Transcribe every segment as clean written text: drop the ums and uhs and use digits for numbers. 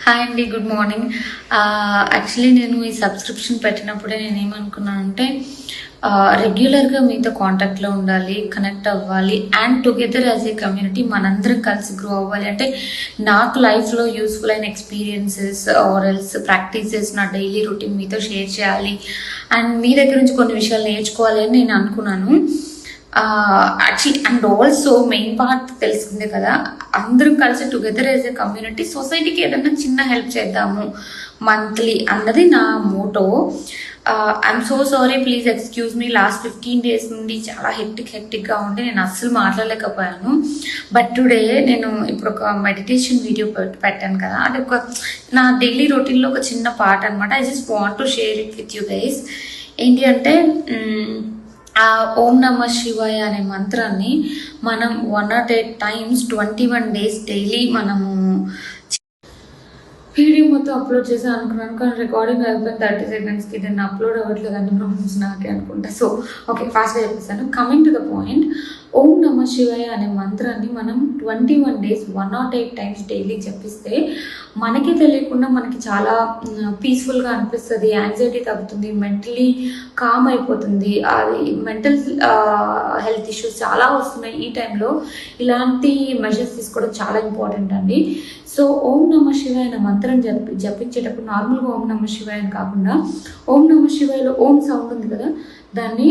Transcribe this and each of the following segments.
Hi అండి, good morning. Actually నేను ఈ సబ్స్క్రిప్షన్ పెట్టినప్పుడే నేను ఏమనుకున్నానంటే రెగ్యులర్గా మీతో కాంటాక్ట్లో ఉండాలి, కనెక్ట్ అవ్వాలి and together as a community మనందరం కలిసి గ్రో అవ్వాలి. అంటే నాకు లైఫ్లో యూస్ఫుల్ అయిన ఎక్స్పీరియన్సెస్ ఆర్ ఎల్స్ ప్రాక్టీసెస్ నా డైలీ రొటీన్ మీతో షేర్ చేయాలి అండ్ మీ దగ్గర నుంచి కొన్ని విషయాలు నేర్చుకోవాలి అని నేను అనుకున్నాను. Actually and also main part తెలిసిందే కదా, అందరం కలిసి టుగెదర్ యాజ్ ఎ కమ్యూనిటీ సొసైటీకి ఏదైనా చిన్న హెల్ప్ చేద్దాము మంత్లీ అన్నది నా motto. I'm so sorry, please excuse me. Last 15 days నుండి చాలా హెక్టిక్గా ఉండి నేను అస్సలు మాట్లాడలేకపోయాను. బట్ టుడే నేను ఇప్పుడు ఒక మెడిటేషన్ వీడియో పెట్టాను కదా, అది ఒక నా డైలీ రొటీన్లో ఒక చిన్న పార్ట్ అనమాట. I just want to share it with you guys. ఏంటి అంటే ఓం నమ శివాయ అనే మంత్రాన్ని మనం 108 times 21 days డైలీ మనము వీడియో మొత్తం అప్లోడ్ చేసాను అనుకున్నాను, కానీ రికార్డింగ్ అయిపోయింది 30 secondsకి. దీన్ని అప్లోడ్ అవ్వట్లేదు అన్ని ప్రాబ్లమ్స్ నాకే అనుకుంటా. సో ఓకే, ఫాస్ట్గా చెప్పేసాను. కమింగ్ టు ద పాయింట్, ఓం నమ శివాయ అనే మంత్రాన్ని మనం 21 days 108 times డైలీ చెప్పిస్తే మనకి తెలియకుండా మనకి చాలా పీస్ఫుల్గా అనిపిస్తుంది, యాంగ్జైటీ తగ్గుతుంది, మెంటలీ కామ్ అయిపోతుంది. అది మెంటల్ హెల్త్ ఇష్యూస్ చాలా వస్తున్నాయి ఈ టైంలో. ఇలాంటి మెజర్స్ తీసుకోవడం చాలా ఇంపార్టెంట్ అండి. సో ఓం నమ శివాయ అనే మంత్రం జపించేటప్పుడు నార్మల్గా ఓం నమ శివాయ అని కాకుండా ఓం నమ శివాయలో ఓం సౌండ్ ఉంది కదా, దాన్ని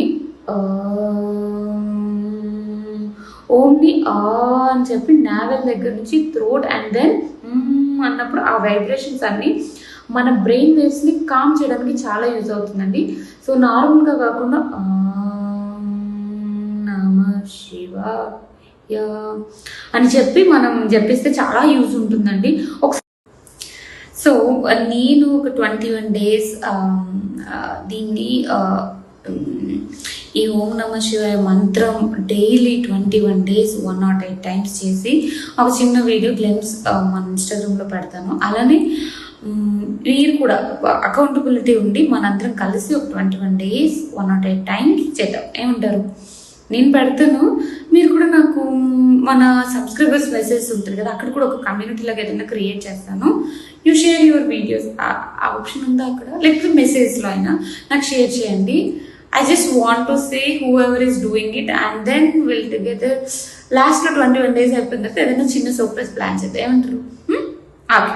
ఓంని అని చెప్పి నావెల్ దగ్గర నుంచి థ్రోట్ అండ్ దెన్ అన్నప్పుడు ఆ వైబ్రేషన్స్ అన్ని మన బ్రెయిన్ వేవ్స్ని కామ్ చేయడానికి చాలా యూజ్ అవుతుందండి. సో నార్మల్గా కాకుండా నమ శివాయ అని చెప్పి మనం జపిస్తే చాలా యూజ్ ఉంటుందండి. ఒకసారి సో నేను ఒక 21 days దీన్ని ఈ ఓం నమ శివాయ మంత్రం డైలీ 21 days 108 times చేసి ఒక చిన్న వీడియో గ్లిమ్స్ మన ఇన్స్టాగ్రామ్లో పెడతాను. అలానే మీరు కూడా అకౌంటబిలిటీ ఉండి మనందరం కలిసి ఒక 21 days 108 times చేద్దాం. ఏమంటారు? నేను పెడతాను, మీరు కూడా నాకు మన సబ్స్క్రైబర్స్ మెసేజ్ ఉంటుంది కదా, అక్కడ కూడా ఒక కమ్యూనిటీ లాగా ఏదైనా క్రియేట్ చేస్తాను. యూ షేర్ యువర్ వీడియోస్, ఆ ఆప్షన్ ఉందా అక్కడ, లేకపోతే మెసేజ్లో అయినా నాకు షేర్ చేయండి. I just want to say whoever is doing it and then we'll together last 21 days అయిపోయిన తర్వాత ఏదైనా చిన్న సర్ప్రైజ్ ప్లాన్ చేద్దాం. ఏమంటారు? ఓకే.